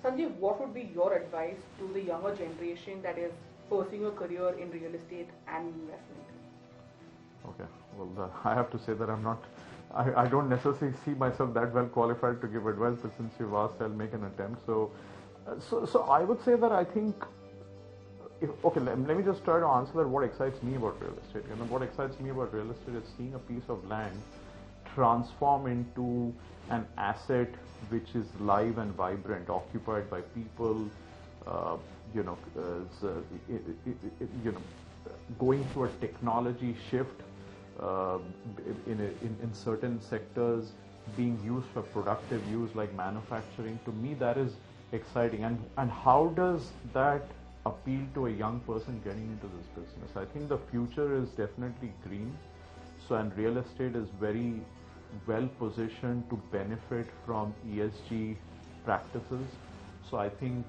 Sanjeev, what would be your advice to the younger generation that is pursuing a career in real estate and investment? Okay, well, I have to say that I don't necessarily see myself that well qualified to give advice, but since you've asked, I'll make an attempt. So I would say that I think, let me just try to answer that. What excites me about real estate? What excites me about real estate is seeing a piece of land transform into an asset which is live and vibrant, occupied by people, uh, you know, uh, going through a technology shift uh, in certain sectors, being used for productive use like manufacturing. To me, that is exciting. And how does that appeal to a young person getting into this business? I think the future is definitely green. So, and real estate is very well positioned to benefit from ESG practices. So I think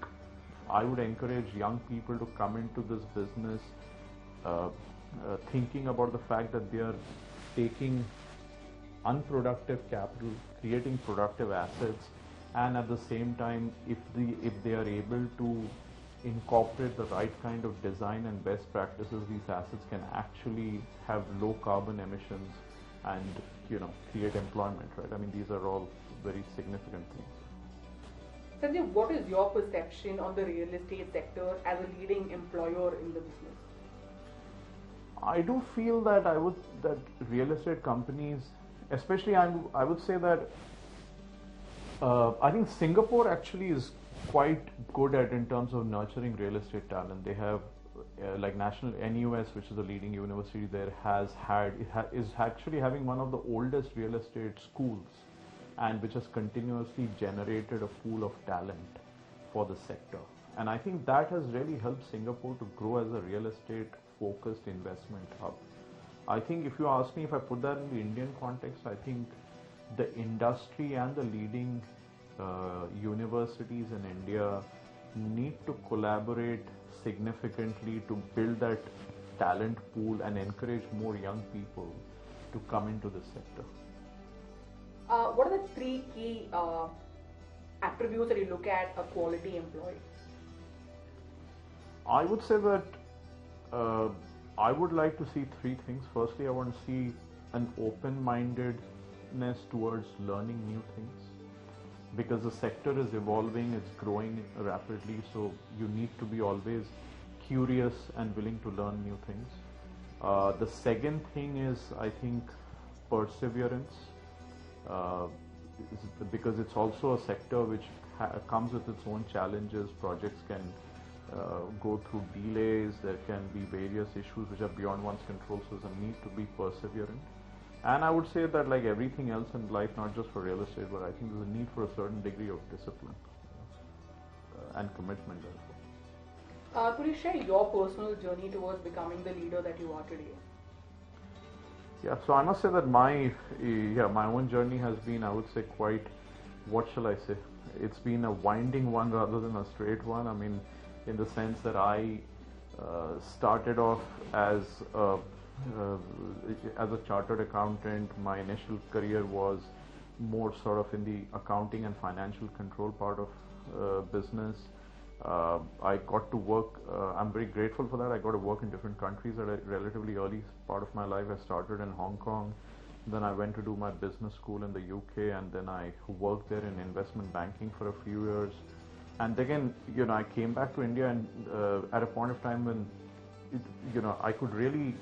I would encourage young people to come into this business thinking about the fact that they are taking unproductive capital, creating productive assets, and at the same time, if they are able to incorporate the right kind of design and best practices, these assets can actually have low carbon emissions and create employment, right? I mean, these are all very significant things. Sanjay, what is your perception on the real estate sector as a leading employer in the business? I do feel that that real estate companies, especially I would say that I think Singapore actually is quite good at in terms of nurturing real estate talent. They have like National NUS, which is a leading university there, is actually having one of the oldest real estate schools, and which has continuously generated a pool of talent for the sector. And I think that has really helped Singapore to grow as a real estate focused investment hub. I think if you ask me, if I put that in the Indian context, I think the industry and the leading universities in India need to collaborate significantly to build that talent pool and encourage more young people to come into the sector. What are the three key attributes that you look at a quality employee? I would say that I would like to see three things. Firstly, I want to see an open-mindedness towards learning new things, because the sector is evolving, it's growing rapidly, so you need to be always curious and willing to learn new things. The second thing is, I think, perseverance, because it's also a sector which comes with its own challenges. Projects can go through delays, there can be various issues which are beyond one's control, so there's a need to be perseverant. And I would say that, like everything else in life, not just for real estate, but I think there's a need for a certain degree of discipline and commitment therefore. Could you share your personal journey towards becoming the leader that you are today? Yeah, so I must say that my own journey has been, I would say, quite, what shall I say? It's been a winding one rather than a straight one. I mean, in the sense that I started off as a chartered accountant. My initial career was more sort of in the accounting and financial control part of business. I got to work, I'm very grateful for that. I got to work in different countries at a relatively early part of my life. I started in Hong Kong, then I went to do my business school in the UK, and then I worked there in investment banking for a few years. And again, I came back to India, and at a point of time when I could really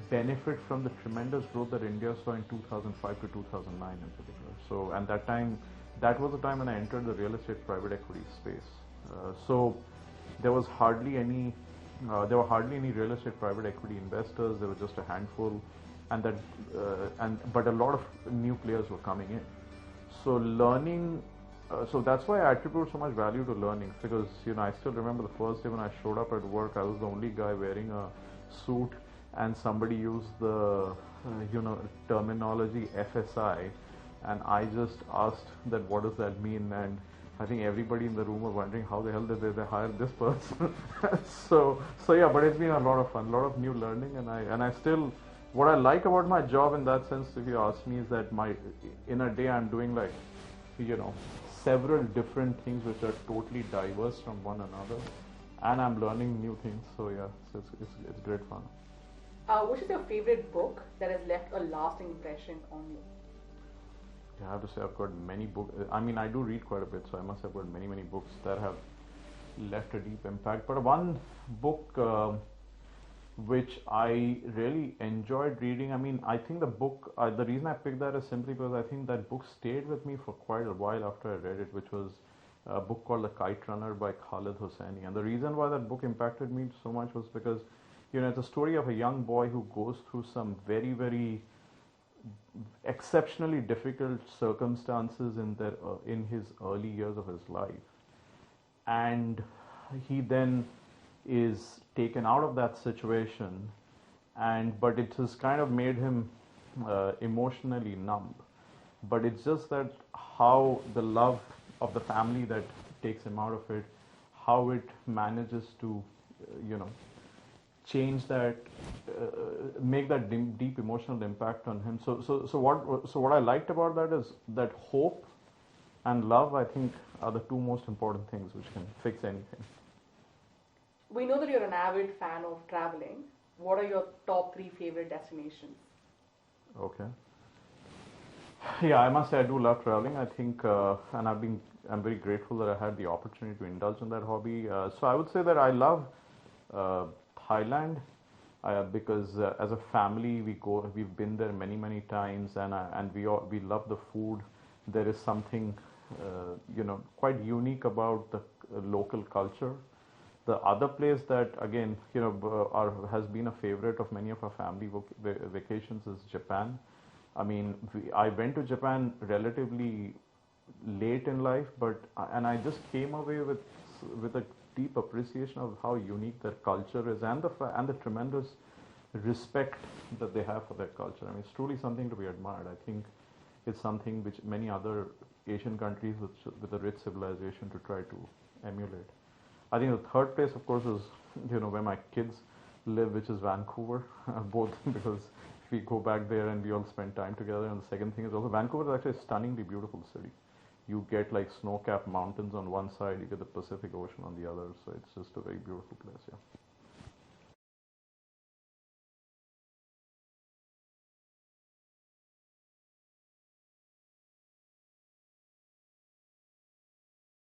benefit from the tremendous growth that India saw in 2005 to 2009 in particular. So, and that was the time when I entered the real estate private equity space. So there were hardly any real estate private equity investors. There were just a handful, but a lot of new players were coming in. So learning. So that's why I attribute so much value to learning, because I still remember the first day when I showed up at work. I was the only guy wearing a suit, and somebody used the terminology FSI, and I just asked that what does that mean, and I think everybody in the room was wondering how the hell did they hire this person. so yeah, but it's been a lot of fun, a lot of new learning, and I still, what I like about my job in that sense, if you ask me, is that in a day I'm doing like several different things which are totally diverse from one another, and I'm learning new things. So yeah, so it's great fun. Which is your favorite book that has left a lasting impression on you? I have to say I've got many books. I mean, I do read quite a bit, so I must have got many books that have left a deep impact. But one book which I really enjoyed reading. I mean, I think the book, the reason I picked that is simply because I think that book stayed with me for quite a while after I read it, which was a book called The Kite Runner by Khalid Hosseini. And the reason why that book impacted me so much was because, it's a story of a young boy who goes through some very exceptionally difficult circumstances in his early years of his life, and he then is taken out of that situation, but it has kind of made him emotionally numb. But it's just that how the love of the family that takes him out of it, how it manages to, change that, make that deep emotional impact on him. So what I liked about that is that hope and love, I think, are the two most important things which can fix anything. We know that you're an avid fan of traveling. What are your top 3 favorite destinations? Okay. Yeah, I must say I do love traveling. I think, and I'm very grateful that I had the opportunity to indulge in that hobby. So I would say that I love Thailand because as a family we've been there many times, and we love the food. There is something quite unique about the local culture. The other place that again has been a favorite of many of our family vacations is Japan. I mean, I went to Japan relatively late in life, and I just came away with a deep appreciation of how unique their culture is, and the tremendous respect that they have for their culture. I mean, it's truly something to be admired. I think it's something which many other Asian countries with a rich civilization to try to emulate. I think the third place, of course, is where my kids live, which is Vancouver. Both because we go back there and we all spend time together. And the second thing is also Vancouver is actually a stunningly beautiful city. You get like snow-capped mountains on one side, you get the Pacific Ocean on the other. So it's just a very beautiful place. Yeah.